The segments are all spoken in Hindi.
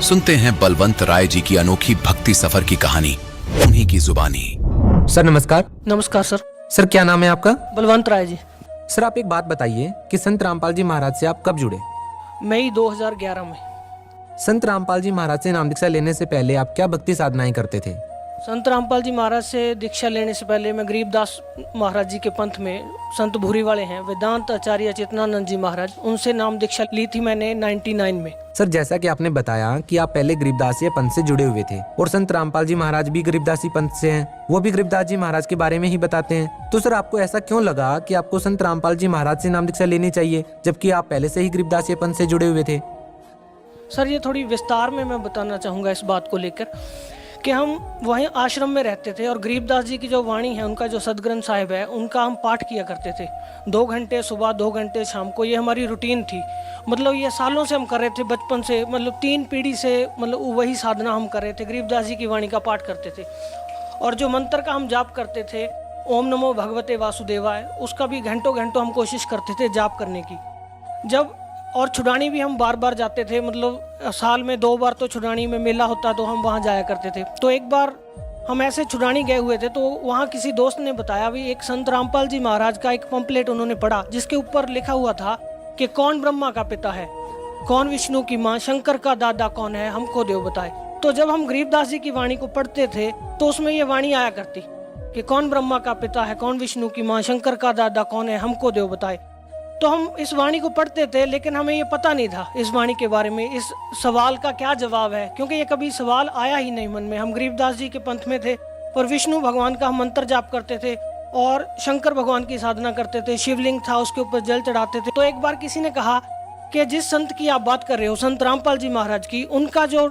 सुनते हैं बलवंत राय जी की अनोखी भक्ति सफर की कहानी, उन्हीं की जुबानी। सर नमस्कार। नमस्कार सर। सर क्या नाम है आपका? बलवंत राय जी। सर आप एक बात बताइए कि संत रामपाल जी महाराज से आप कब जुड़े? मई 2011 में। संत रामपाल जी महाराज से नाम दीक्षा लेने से पहले आप क्या भक्ति साधनाएं करते थे? संत रामपाल जी महाराज से दीक्षा लेने से पहले मैं गरीबदास महाराज जी के पंथ में संत भूरी वाले हैं वेदांत आचार्य चेतनानंद जी महाराज, उनसे नाम दीक्षा ली थी मैंने 99 में। सर जैसा कि आपने बताया कि आप पहले गरीबदासी पंथ से जुड़े हुए थे और संत रामपाल जी महाराज भी गरीबदासी पंथ से हैं, वो भी गरीबदास जी महाराज के बारे में ही बताते हैं। तो सर आपको ऐसा क्यों लगा कि आपको संत रामपाल जी महाराज से नाम दीक्षा लेनी चाहिए जबकि आप पहले से ही गरीबदासी पंथ से जुड़े हुए थे? सर ये थोड़ी विस्तार में मैं बताना चाहूँगा इस बात को लेकर कि हम वहीं आश्रम में रहते थे और गरीबदास जी की जो वाणी है, उनका जो सदग्रंथ साहिब है, उनका हम पाठ किया करते थे 2 घंटे सुबह 2 घंटे शाम को। ये हमारी रूटीन थी। मतलब ये सालों से हम कर रहे थे, बचपन से, मतलब 3 पीढ़ी से मतलब वही साधना हम कर रहे थे, गरीबदास जी की वाणी का पाठ करते थे। और जो मंत्र का हम जाप करते थे, ओम नमो भगवते वासुदेवाय, उसका भी घंटों घंटों हम कोशिश करते थे जाप करने की। जब और छुड़ानी भी हम बार बार जाते थे, मतलब साल में 2 बार तो छुड़ानी में मेला होता तो हम वहाँ जाया करते थे। तो एक बार हम ऐसे छुड़ानी गए हुए थे तो वहाँ किसी दोस्त ने बताया भी एक संत रामपाल जी महाराज का एक पंपलेट उन्होंने पढ़ा जिसके ऊपर लिखा हुआ था कि कौन ब्रह्मा का पिता है, कौन विष्णु की माँ, शंकर का दादा कौन है, हमको देव बताए। तो जब हम गरीबदास जी की वाणी को पढ़ते थे तो उसमें ये वाणी आया करती कि कौन ब्रह्मा का पिता है, कौन विष्णु की माँ, शंकर का दादा कौन है, हमको देव बताए। तो हम इस वाणी को पढ़ते थे लेकिन हमें ये पता नहीं था इस वाणी के बारे में, इस सवाल का क्या जवाब है, क्योंकि ये कभी सवाल आया ही नहीं मन में। हम गरीबदास जी के पंथ में थे और विष्णु भगवान का हम मंत्र जाप करते थे और शंकर भगवान की साधना करते थे, शिवलिंग था उसके ऊपर जल चढ़ाते थे। तो एक बार किसी ने कहा कि जिस संत की आप बात कर रहे हो, संत रामपाल जी महाराज की, उनका जो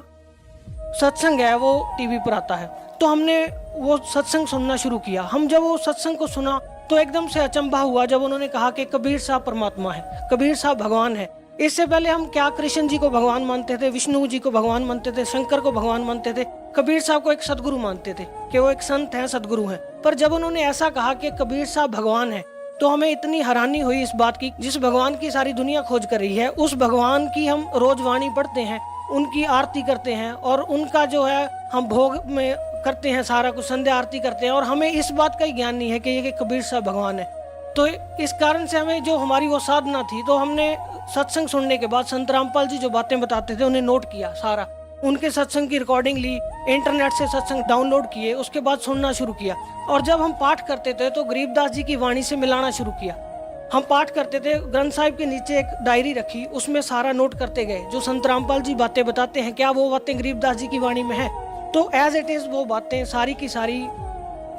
सत्संग है वो टीवी पर आता है। तो हमने वो सत्संग सुनना शुरू किया। हम जब वो सत्संग को सुना तो एकदम से अचंभा हुआ जब उन्होंने कहा कि कबीर साहब परमात्मा है, कबीर साहब भगवान है। इससे पहले हम क्या कृष्ण जी को भगवान मानते थे, विष्णु जी को भगवान मानते थे, शंकर को भगवान मानते थे, कबीर साहब को एक सदगुरु मानते थे कि वो एक संत हैं, सदगुरु हैं। पर जब उन्होंने ऐसा कहा कि कबीर साहब भगवान है तो हमें इतनी हैरानी हुई इस बात की, जिस भगवान की सारी दुनिया खोज कर रही है उस भगवान की हम रोज वाणी पढ़ते हैं, उनकी आरती करते हैं और उनका जो है हम भोग में करते हैं, सारा कुछ संध्या आरती करते हैं और हमें इस बात का ही ज्ञान नहीं है कि ये कबीर साहब भगवान है। तो इस कारण से हमें जो हमारी वो साधना थी, तो हमने सत्संग सुनने के बाद संत रामपाल जी जो बातें बताते थे उन्हें नोट किया, सारा उनके सत्संग की रिकॉर्डिंग ली, इंटरनेट से सत्संग डाउनलोड किए, उसके बाद सुनना शुरू किया। और जब हम पाठ करते थे तो गरीबदास जी की वाणी से मिलाना शुरू किया। हम पाठ करते थे, ग्रंथ साहिब के नीचे एक डायरी रखी, उसमें सारा नोट करते गए। जो संत रामपाल जी बातें बताते हैं क्या वो बातें गरीबदास जी की वाणी में है? तो एज इट इज वो बातें सारी की सारी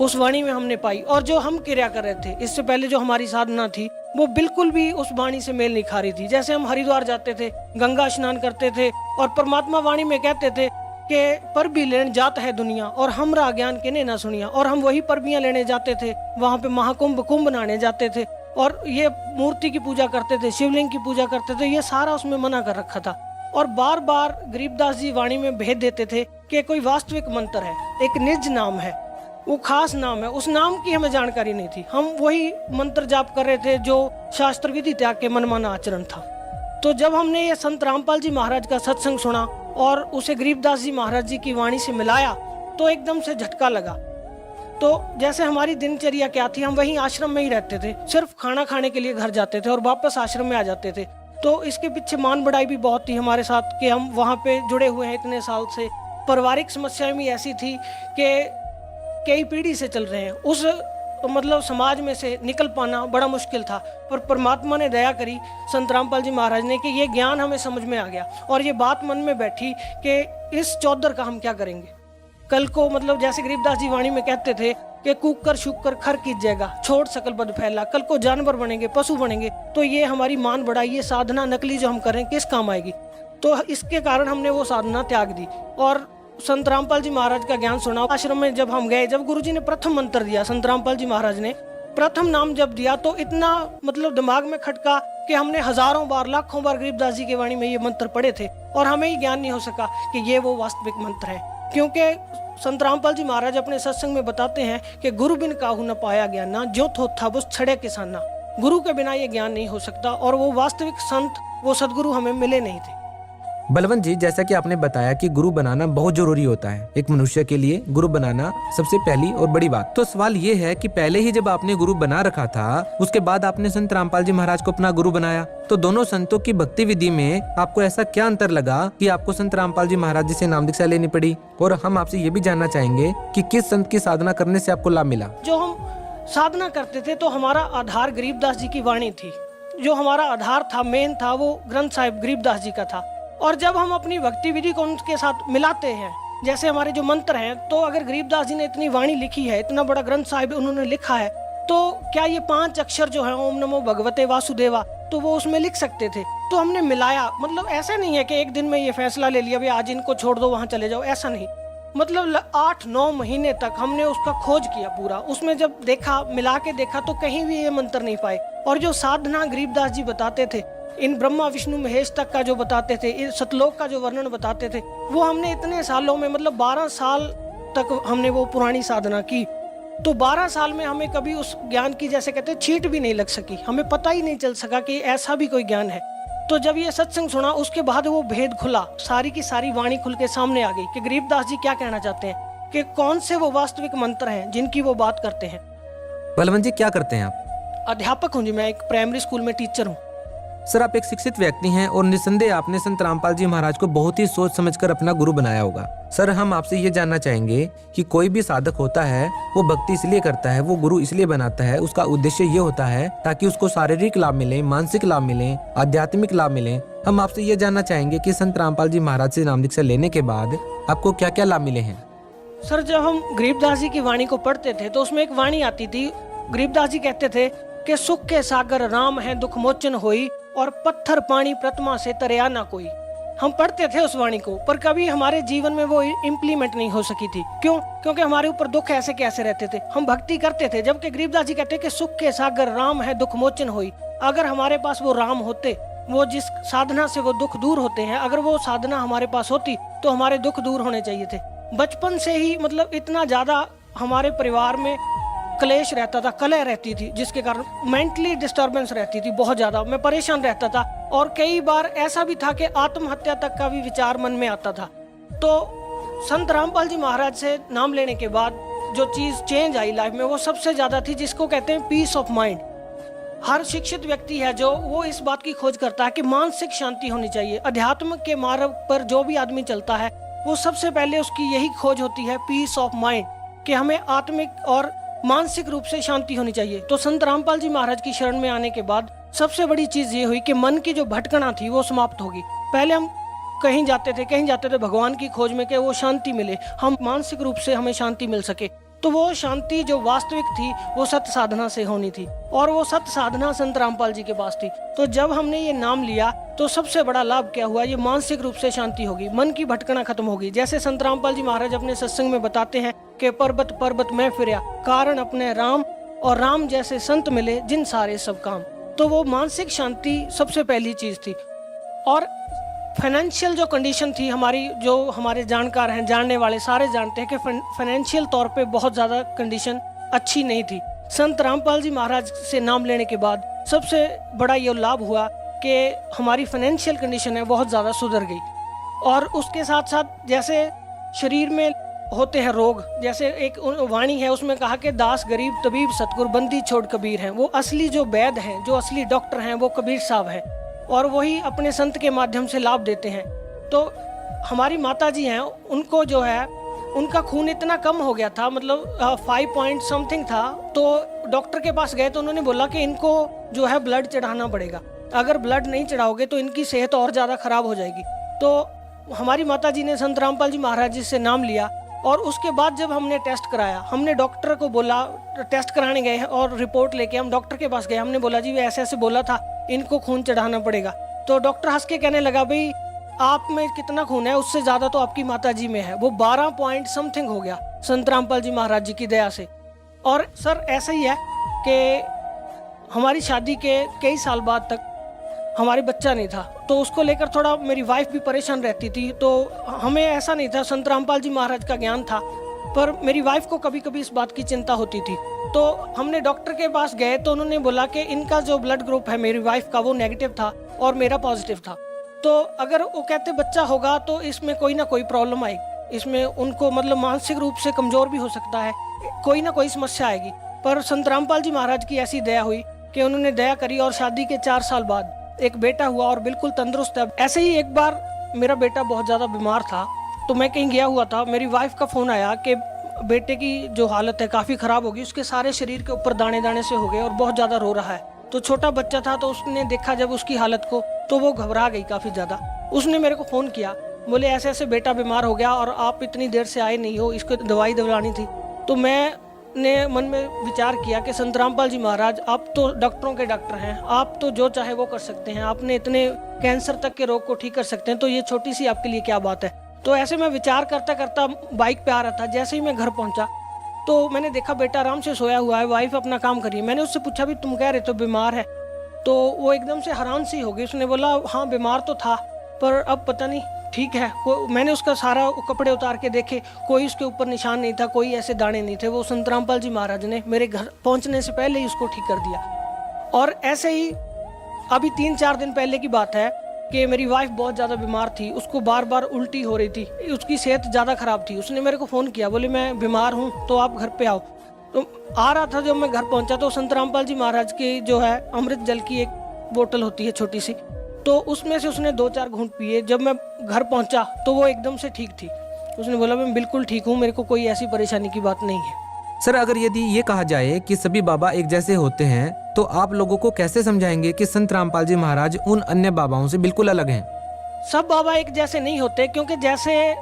उस वाणी में हमने पाई। और जो हम क्रिया कर रहे थे इससे पहले जो हमारी साधना थी वो बिल्कुल भी उस वाणी से मेल नहीं खा रही थी। जैसे हम हरिद्वार जाते थे, गंगा स्नान करते थे और परमात्मा वाणी में कहते थे कि पर भी लेने जात है दुनिया और हमरा ज्ञान किने ना सुनिया, और हम वही परबियां लेने जाते थे, वहाँ पे महाकुंभ कुंभ नहाने जाते थे और ये मूर्ति की पूजा करते थे, शिवलिंग की पूजा करते थे, ये सारा उसमें मना कर रखा था। और बार बार गरीबदास जी वाणी में भेद देते थे कि कोई वास्तविक मंत्र है, एक निज नाम है, वो खास नाम है, उस नाम की हमें जानकारी नहीं थी। हम वही मंत्र जाप कर रहे थे जो शास्त्र विधि त्याग के मनमाना आचरण था। तो जब हमने ये संत रामपाल जी महाराज का सत्संग सुना और उसे गरीबदास जी महाराज जी की वाणी से मिलाया तो एकदम से झटका लगा। तो जैसे हमारी दिनचर्या क्या थी, हम वहीं आश्रम में ही रहते थे, सिर्फ खाना खाने के लिए घर जाते थे और वापस आश्रम में आ जाते थे। तो इसके पीछे मान बढ़ाई भी बहुत थी हमारे साथ कि हम वहाँ पे जुड़े हुए हैं इतने साल से। पारिवारिक समस्याएं भी ऐसी थी कि कई पीढ़ी से चल रहे हैं, उस मतलब समाज में से निकल पाना बड़ा मुश्किल था। पर परमात्मा ने दया करी, संत रामपाल जी महाराज ने, कि ये ज्ञान हमें समझ में आ गया और ये बात मन में बैठी कि इस चौधर का हम क्या करेंगे कल को। मतलब जैसे गरीबदास जी वाणी में कहते थे कि कूक कर शुक कर खर कीजिएगा, छोड़ सकल बद फैला, कल को जानवर बनेंगे, पशु बनेंगे, तो ये हमारी मान बढ़ाई, ये साधना नकली जो हम करें किस काम आएगी। तो इसके कारण हमने वो साधना त्याग दी और संत रामपाल जी महाराज का ज्ञान सुना। आश्रम में जब हम गए, जब गुरुजी ने प्रथम मंत्र दिया, संत रामपाल जी महाराज ने प्रथम नाम जब दिया तो इतना मतलब दिमाग में खटका कि हमने हजारों बार, लाखों बार गरीबदास जी की वाणी में ये मंत्र पढ़े थे और हमें ही ज्ञान नहीं हो सका कि ये वो वास्तविक मंत्र है। क्योंकि संत रामपाल जी महाराज अपने सत्संग में बताते हैं कि गुरु बिन काहू न पाया ज्ञाना, जो थो था बुस छड़े किसाना। गुरु के बिना ये ज्ञान नहीं हो सकता और वो वास्तविक संत, वो सदगुरु हमें मिले नहीं थे। बलवंत जी, जैसा कि आपने बताया कि गुरु बनाना बहुत जरूरी होता है, एक मनुष्य के लिए गुरु बनाना सबसे पहली और बड़ी बात। तो सवाल ये है कि पहले ही जब आपने गुरु बना रखा था, उसके बाद आपने संत रामपाल जी महाराज को अपना गुरु बनाया, तो दोनों संतों की भक्ति विधि में आपको ऐसा क्या अंतर लगा कि आपको संत रामपाल जी महाराज जी से नाम दीक्षा लेनी पड़ी? और हम आपसे ये भी जानना चाहेंगे कि किस संत की साधना करने से आपको लाभ मिला? जो हम साधना करते थे तो हमारा आधार गरीबदास जी की वाणी थी। जो हमारा आधार था, मेन था, वो ग्रंथ साहिब गरीबदास जी का था। और जब हम अपनी भक्ति विधि को उनके साथ मिलाते हैं, जैसे हमारे जो मंत्र हैं, तो अगर गरीबदास जी ने इतनी वाणी लिखी है, इतना बड़ा ग्रंथ साहिब उन्होंने लिखा है, तो क्या ये 5 अक्षर जो है ओम नमो भगवते वासुदेवा, तो वो उसमें लिख सकते थे। तो हमने मिलाया। मतलब ऐसा नहीं है कि एक दिन में ये फैसला ले लिया, भाई आज इनको छोड़ दो, वहां चले जाओ, ऐसा नहीं। मतलब 8-9 महीने तक हमने उसका खोज किया पूरा। उसमें जब देखा, मिला के देखा, तो कहीं भी ये मंत्र नहीं पाए। और जो साधना गरीबदास जी बताते थे, इन ब्रह्मा विष्णु महेश तक का जो बताते थे, इन सतलोक का जो वर्णन बताते थे, वो हमने इतने सालों में, मतलब 12 साल तक हमने वो पुरानी साधना की। तो 12 साल में हमें कभी उस ज्ञान की, जैसे कहते हैं, छींट भी नहीं लग सकी। हमें पता ही नहीं चल सका कि ऐसा भी कोई ज्ञान है। तो जब ये सत्संग सुना, उसके बाद वो भेद खुला, सारी की सारी वाणी खुल के सामने आ गई कि गरीबदास जी क्या कहना चाहते हैं, कि कौन से वो वास्तविक मंत्र हैं जिनकी वो बात करते हैं। बलवंत जी, क्या करते हैं आप? अध्यापक हूँ जी, मैं एक प्राइमरी स्कूल में टीचर हूँ। सर, आप एक शिक्षित व्यक्ति हैं और निस्संदेह आपने संत रामपाल जी महाराज को बहुत ही सोच समझकर अपना गुरु बनाया होगा। सर, हम आपसे ये जानना चाहेंगे कि कोई भी साधक होता है, वो भक्ति इसलिए करता है, वो गुरु इसलिए बनाता है, उसका उद्देश्य ये होता है ताकि उसको शारीरिक लाभ मिले, मानसिक लाभ मिले, आध्यात्मिक लाभ मिले। हम आपसे ये जानना चाहेंगे कि संत रामपाल जी महाराज से नाम दीक्षा लेने के बाद आपको क्या क्या लाभ मिले हैं? सर, जब हम गरीबदास जी की वाणी को पढ़ते थे तो उसमें एक वाणी आती थी। गरीबदास जी कहते थे कि सुख के सागर राम है, दुख मोचन होई, और पत्थर पानी प्रतिमा से तरया ना कोई। हम पढ़ते थे उस वाणी को, पर कभी हमारे जीवन में वो इम्प्लीमेंट नहीं हो सकी थी। क्यों? क्योंकि हमारे ऊपर दुख ऐसे कैसे रहते थे। हम भक्ति करते थे, जबकि गरीबदास जी कहते कि सुख के सागर राम है, दुख मोचन होई। अगर हमारे पास वो राम होते, वो जिस साधना से वो दुख दूर होते हैं, अगर वो साधना हमारे पास होती तो हमारे दुख दूर होने चाहिए थे। बचपन से ही मतलब इतना ज्यादा हमारे परिवार में क्लेश रहता था, कलह रहती थी, जिसके कारण मेंटली डिस्टरबेंस रहती थी बहुत ज्यादा। मैं परेशान रहता था और कई बार ऐसा भी था कि आत्महत्या तक का भी विचार मन में आता था। तो संत रामपाल जी महाराज से नाम लेने के बाद जो चीज चेंज आई लाइफ में, वो सबसे ज्यादा थी, जिसको कहते हैं पीस ऑफ माइंड। हर शिक्षित व्यक्ति है जो वो इस बात की खोज करता है कि मानसिक शांति होनी चाहिए। अध्यात्म के मार्ग पर जो भी आदमी चलता है, वो सबसे पहले उसकी यही खोज होती है, पीस ऑफ माइंड, कि हमें आत्मिक और मानसिक रूप से शांति होनी चाहिए। तो संत रामपाल जी महाराज की शरण में आने के बाद सबसे बड़ी चीज ये हुई कि मन की जो भटकना थी वो समाप्त होगी। पहले हम कहीं जाते थे भगवान की खोज में कि वो शांति मिले, हम मानसिक रूप से हमें शांति मिल सके। तो वो शांति जो वास्तविक थी वो सत्य साधना से होनी थी, और वो सत्य साधना संत रामपाल जी के पास थी। तो जब हमने ये नाम लिया तो सबसे बड़ा लाभ क्या हुआ, ये मानसिक रूप से शांति होगी, मन की भटकना खत्म होगी। जैसे संत रामपाल जी महाराज अपने सत्संग में बताते हैं कि पर्वत पर्वत में फिरया, कारण अपने राम, और राम जैसे संत मिले जिन सारे सब काम। तो वो मानसिक शांति सबसे पहली चीज थी। और फाइनेंशियल जो कंडीशन थी हमारी, जो हमारे जानकार हैं, जानने वाले सारे जानते हैं कि फाइनेंशियल तौर पे बहुत ज़्यादा कंडीशन अच्छी नहीं थी। संत रामपाल जी महाराज से नाम लेने के बाद सबसे बड़ा ये लाभ हुआ कि हमारी फाइनेंशियल कंडीशन है बहुत ज़्यादा सुधर गई। और उसके साथ साथ जैसे शरीर में होते हैं रोग, जैसे एक वाणी है उसमें कहा कि दास गरीब तबीब सतगुर बंदी छोड़ कबीर हैं। वो असली जो वैद्य हैं, जो असली डॉक्टर हैं, वो कबीर साहब हैं, और वही अपने संत के माध्यम से लाभ देते हैं। तो हमारी माता जी हैं, उनको जो है उनका खून इतना कम हो गया था, मतलब 5 पॉइंट समथिंग था। तो डॉक्टर के पास गए तो उन्होंने बोला कि इनको जो है ब्लड चढ़ाना पड़ेगा, अगर ब्लड नहीं चढ़ाओगे तो इनकी सेहत और ज़्यादा खराब हो जाएगी। तो हमारी माता जी ने संत रामपाल जी महाराज जी से नाम लिया, और उसके बाद जब हमने टेस्ट कराया, हमने डॉक्टर को बोला, टेस्ट कराने गए और रिपोर्ट लेके हम डॉक्टर के पास गए, हमने बोला जी ऐसे ऐसे बोला था, इनको खून चढ़ाना पड़ेगा। तो डॉक्टर हंस के कहने लगा, भाई आप में कितना खून है, उससे ज्यादा तो आपकी माता जी में है। वो 12 पॉइंट समथिंग हो गया संत रामपाल जी महाराज जी की दया से। और सर ऐसा ही है कि हमारी शादी के कई साल बाद तक हमारे बच्चा नहीं था, तो उसको लेकर थोड़ा मेरी वाइफ भी परेशान रहती थी। तो हमें ऐसा नहीं था, संत रामपाल जी महाराज का ज्ञान था, पर मेरी वाइफ को कभी कभी इस बात की चिंता होती थी। तो हमने डॉक्टर के पास गए तो उन्होंने बोला कि इनका जो ब्लड ग्रुप है मेरी वाइफ का वो नेगेटिव था और मेरा पॉजिटिव था। तो अगर वो कहते बच्चा होगा तो इसमें कोई ना कोई प्रॉब्लम आएगी, इसमें उनको मतलब मानसिक रूप से कमजोर भी हो सकता है, कोई ना कोई समस्या आएगी। पर संत रामपाल जी महाराज की ऐसी दया हुई कि उन्होंने दया करी और शादी के 4 साल बाद एक बेटा हुआ और बिल्कुल तंदुरुस्त है। ऐसे ही एक बार मेरा बेटा बहुत ज़्यादा बीमार था, तो मैं कहीं गया हुआ था, मेरी वाइफ का फ़ोन आया कि बेटे की जो हालत है काफ़ी ख़राब होगी, उसके सारे शरीर के ऊपर दाने दाने से हो गए और बहुत ज़्यादा रो रहा है। तो छोटा बच्चा था, तो उसने देखा जब उसकी हालत को तो वो घबरा गई काफ़ी ज़्यादा। उसने मेरे को फ़ोन किया, बोले ऐसे ऐसे बेटा बीमार हो गया और आप इतनी देर से आए नहीं हो, इसको दवाई दिलवानी थी। तो मैंने मन में विचार किया कि संत रामपाल जी महाराज आप तो डॉक्टरों के डॉक्टर हैं, आप तो जो चाहे वो कर सकते हैं, आपने इतने कैंसर तक के रोग को ठीक कर सकते हैं, तो ये छोटी सी आपके लिए क्या बात है। तो ऐसे मैं विचार करता करता बाइक पे आ रहा था। जैसे ही मैं घर पहुंचा तो मैंने देखा बेटा आराम से सोया हुआ है, वाइफ अपना काम कर रही है। मैंने उससे पूछा भी तुम कह रहे तो बीमार है, तो वो एकदम से हैरान सी हो गई। उसने बोला हाँ बीमार तो था, पर अब पता नहीं ठीक है। मैंने उसका सारा कपड़े उतार के देखे, कोई उसके ऊपर निशान नहीं था, कोई ऐसे दाने नहीं थे। वो संत रामपाल जी महाराज ने मेरे घर पहुंचने से पहले ही उसको ठीक कर दिया। और ऐसे ही अभी 3-4 दिन पहले की बात है कि मेरी वाइफ बहुत ज़्यादा बीमार थी, उसको बार बार उल्टी हो रही थी, उसकी सेहत ज़्यादा ख़राब थी। उसने मेरे को फ़ोन किया, बोले मैं बीमार हूँ तो आप घर पे आओ। तो आ रहा था, जब मैं घर पहुँचा तो संत रामपाल जी महाराज की जो है अमृत जल की एक बोतल होती है छोटी सी, तो उसमें से उसने 2-4 घूंट पिए। जब मैं घर पहुँचा तो वो एकदम से ठीक थी। उसने बोला मैं बिल्कुल ठीक हूँ, मेरे को कोई ऐसी परेशानी की बात नहीं है। सर, अगर यदि ये कहा जाए कि सभी बाबा एक जैसे होते हैं, तो आप लोगों को कैसे समझाएंगे कि संत रामपाल जी महाराज उन अन्य बाबाओं से बिल्कुल अलग हैं? सब बाबा एक जैसे नहीं होते, क्योंकि जैसे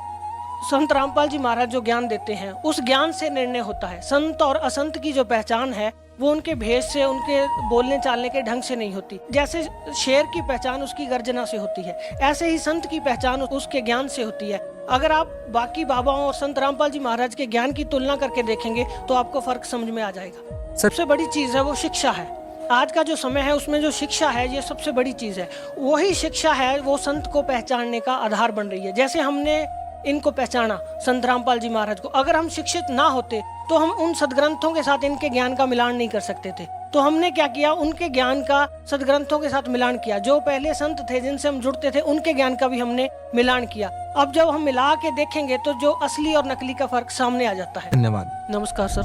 संत रामपाल जी महाराज जो ज्ञान देते हैं उस ज्ञान से निर्णय होता है। संत और असंत की जो पहचान है वो उनके भेष से, उनके बोलने चालने के ढंग से नहीं होती। जैसे शेर की पहचान उसकी गर्जना से होती है, ऐसे ही संत की पहचान उसके ज्ञान से होती है। अगर आप बाकी बाबाओं और संत रामपाल जी महाराज के ज्ञान की तुलना करके देखेंगे तो आपको फर्क समझ में आ जाएगा। सबसे बड़ी चीज़ है वो शिक्षा है। आज का जो समय है उसमें जो शिक्षा है ये सबसे बड़ी चीज़ है। वही शिक्षा है वो संत को पहचानने का आधार बन रही है। जैसे हमने इनको पहचाना संत रामपाल जी महाराज को, अगर हम शिक्षित ना होते तो हम उन सदग्रंथों के साथ इनके ज्ञान का मिलान नहीं कर सकते थे। तो हमने क्या किया, उनके ज्ञान का सदग्रंथों के साथ मिलान किया। जो पहले संत थे जिनसे हम जुड़ते थे उनके ज्ञान का भी हमने मिलान किया। अब जब हम मिला के देखेंगे तो जो असली और नकली का फर्क सामने आ जाता है। धन्यवाद। नमस्कार सर।